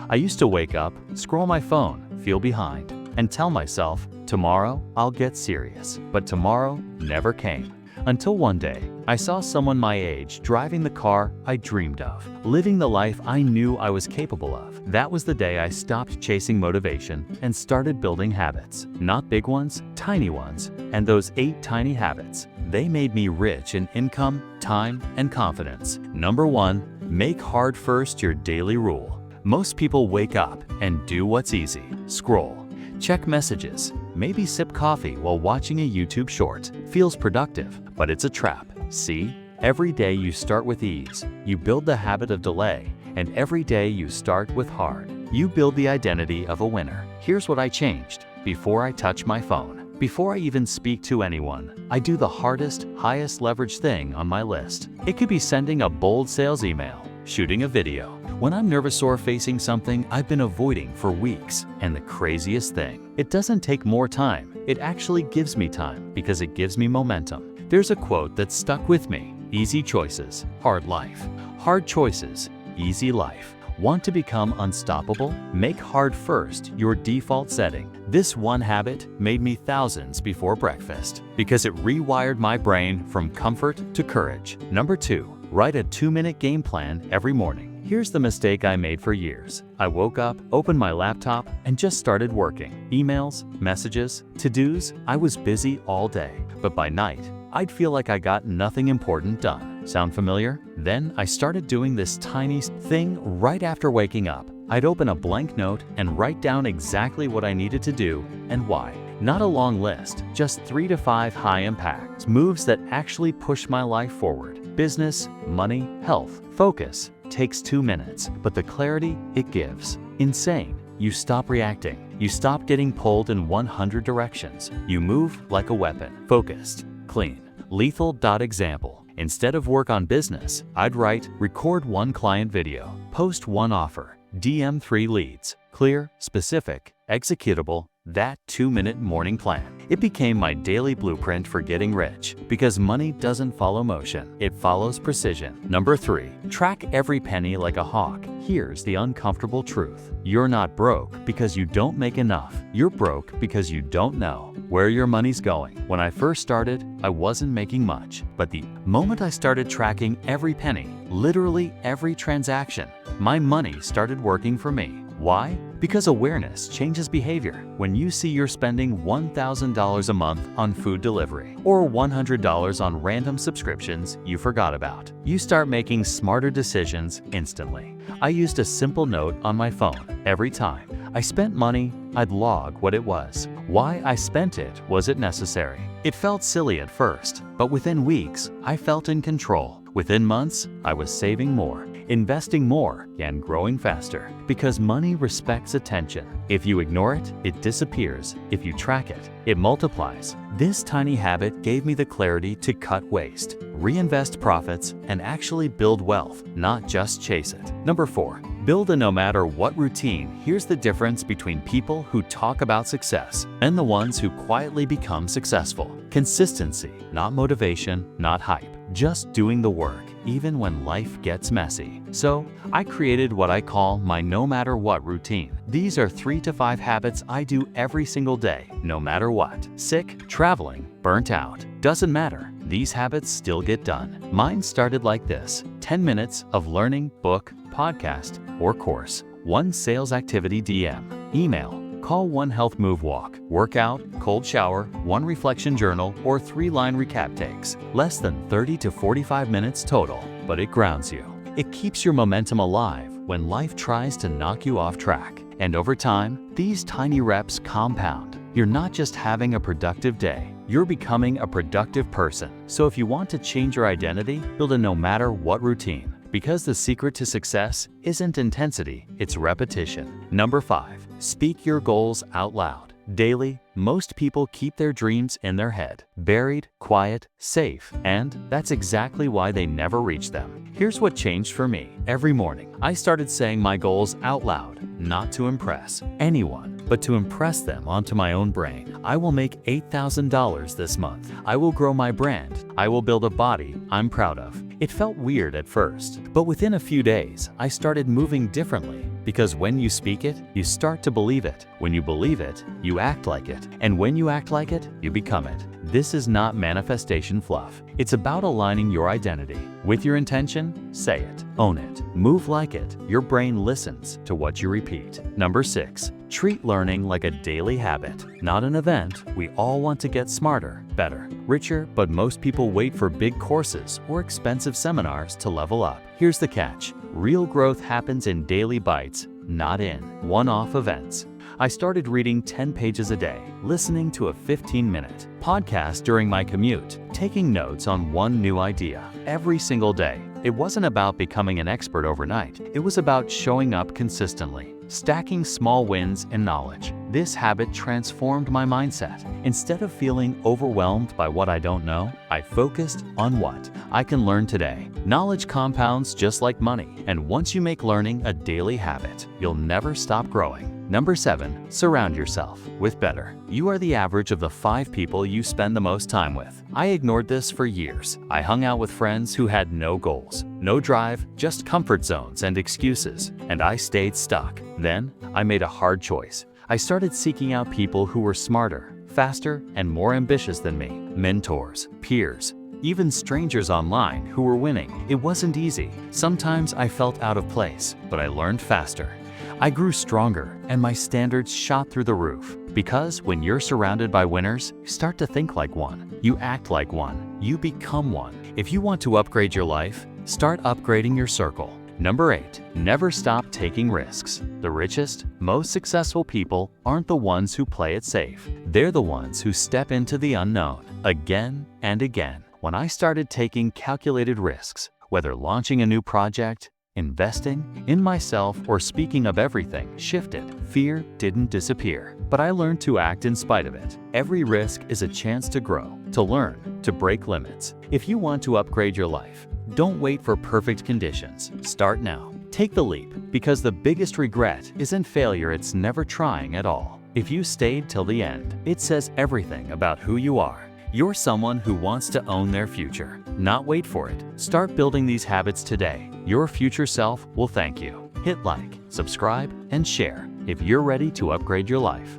I used to wake up, scroll my phone, feel behind, and tell myself, tomorrow I'll get serious. But tomorrow never came. Until one day, I saw someone my age driving the car I dreamed of, living the life I knew I was capable of. That was the day I stopped chasing motivation and started building habits. Not big ones, tiny ones. And those 8 tiny habits, they made me rich in income, time, and confidence. Number 1, make hard first your daily rule. Most people wake up and do what's easy. Scroll, check messages, maybe sip coffee while watching a YouTube short. Feels productive, but it's a trap. See? Every day you start with ease, you build the habit of delay, and every day you start with hard, you build the identity of a winner. Here's what I changed. Before I touch my phone, before I even speak to anyone, I do the hardest, highest leverage thing on my list. It could be sending a bold sales email, shooting a video. When I'm nervous or facing something I've been avoiding for weeks, and the craziest thing, it doesn't take more time, it actually gives me time because it gives me momentum. There's a quote that stuck with me: easy choices, hard life. Hard choices, easy life. Want to become unstoppable? Make hard first your default setting. This one habit made me thousands before breakfast because it rewired my brain from comfort to courage. Number 2, write a 2-minute game plan every morning. Here's the mistake I made for years. I woke up, opened my laptop, and just started working. Emails, messages, to-dos, I was busy all day. But by night, I'd feel like I got nothing important done. Sound familiar? Then I started doing this tiny thing right after waking up. I'd open a blank note and write down exactly what I needed to do and why. Not a long list, just 3 to 5 high-impact moves that actually push my life forward. Business, money, health, focus takes 2 minutes, but the clarity it gives, insane. You stop reacting. You stop getting pulled in 100 directions. You move like a weapon, focused, clean, lethal. Example. Instead of work on business, I'd write, record 1 client video, post 1 offer, DM 3 leads. Clear, specific, executable. That 2-minute morning plan. It became my daily blueprint for getting rich because money doesn't follow motion, it follows precision. Number 3, track every penny like a hawk. Here's the uncomfortable truth. You're not broke because you don't make enough. You're broke because you don't know where your money's going. When I first started, I wasn't making much, but the moment I started tracking every penny, literally every transaction, my money started working for me. Why? Because awareness changes behavior. When you see you're spending $1,000 a month on food delivery or $100 on random subscriptions you forgot about, you start making smarter decisions instantly. I used a simple note on my phone. Every time I spent money, I'd log what it was, why I spent it, was it necessary? It felt silly at first, but within weeks, I felt in control. Within months, I was saving more, investing more, and growing faster. Because money respects attention. If you ignore it, it disappears. If you track it, it multiplies. This tiny habit gave me the clarity to cut waste, reinvest profits, and actually build wealth, not just chase it. Number 4, build a no matter what routine. Here's the difference between people who talk about success and the ones who quietly become successful. Consistency, not motivation, not hype. Just doing the work, even when life gets messy. So, I created what I call my no matter what routine. These are 3 to 5 habits I do every single day, no matter what. Sick, traveling, burnt out, doesn't matter. These habits still get done. Mine started like this: 10 minutes of learning, book, podcast, or course. 1 sales activity DM, email, call, 1 health move walk, workout, cold shower, 1 reflection journal, or 3-line recap takes. Less than 30 to 45 minutes total, but it grounds you. It keeps your momentum alive when life tries to knock you off track. And over time, these tiny reps compound. You're not just having a productive day, you're becoming a productive person. So if you want to change your identity, build a no matter what routine. Because the secret to success isn't intensity, it's repetition. Number 5, speak your goals out loud. Daily, most people keep their dreams in their head, buried, quiet, safe, and that's exactly why they never reach them. Here's what changed for me. Every morning, I started saying my goals out loud, not to impress anyone, but to impress them onto my own brain. I will make $8,000 this month. I will grow my brand. I will build a body I'm proud of. It felt weird at first, but within a few days, I started moving differently. Because when you speak it, you start to believe it. When you believe it, you act like it. And when you act like it, you become it. This is not manifestation fluff. It's about aligning your identity with your intention. Say it, own it, move like it. Your brain listens to what you repeat. Number 6. Treat learning like a daily habit, not an event. We all want to get smarter, better, richer, but most people wait for big courses or expensive seminars to level up. Here's the catch. Real growth happens in daily bites, not in one-off events. I started reading 10 pages a day, listening to a 15-minute podcast during my commute, taking notes on one new idea every single day. It wasn't about becoming an expert overnight. It was about showing up consistently, stacking small wins and knowledge. This habit transformed my mindset. Instead of feeling overwhelmed by what I don't know, I focused on what I can learn today. Knowledge compounds just like money, and once you make learning a daily habit, you'll never stop growing. Number 7. Surround yourself with better. You are the average of the 5 people you spend the most time with. I ignored this for years. I hung out with friends who had no goals, no drive, just comfort zones and excuses, and I stayed stuck. Then, I made a hard choice. I started seeking out people who were smarter, faster, and more ambitious than me. Mentors, peers, even strangers online who were winning. It wasn't easy. Sometimes I felt out of place, but I learned faster. I grew stronger, and my standards shot through the roof. Because when you're surrounded by winners, you start to think like one. You act like one. You become one. If you want to upgrade your life, start upgrading your circle. Number 8. Never stop taking risks. The richest, most successful people aren't the ones who play it safe. They're the ones who step into the unknown again and again. When I started taking calculated risks, whether launching a new project, investing in myself, or speaking of everything shifted. Fear didn't disappear, but I learned to act in spite of it. Every risk is a chance to grow, to learn, to break limits. If you want to upgrade your life, don't wait for perfect conditions. Start now. Take the leap, because the biggest regret isn't failure, it's never trying at all. If you stayed till the end, it says everything about who you are. You're someone who wants to own their future, not wait for it. Start building these habits today. Your future self will thank you. Hit like, subscribe, and share if you're ready to upgrade your life.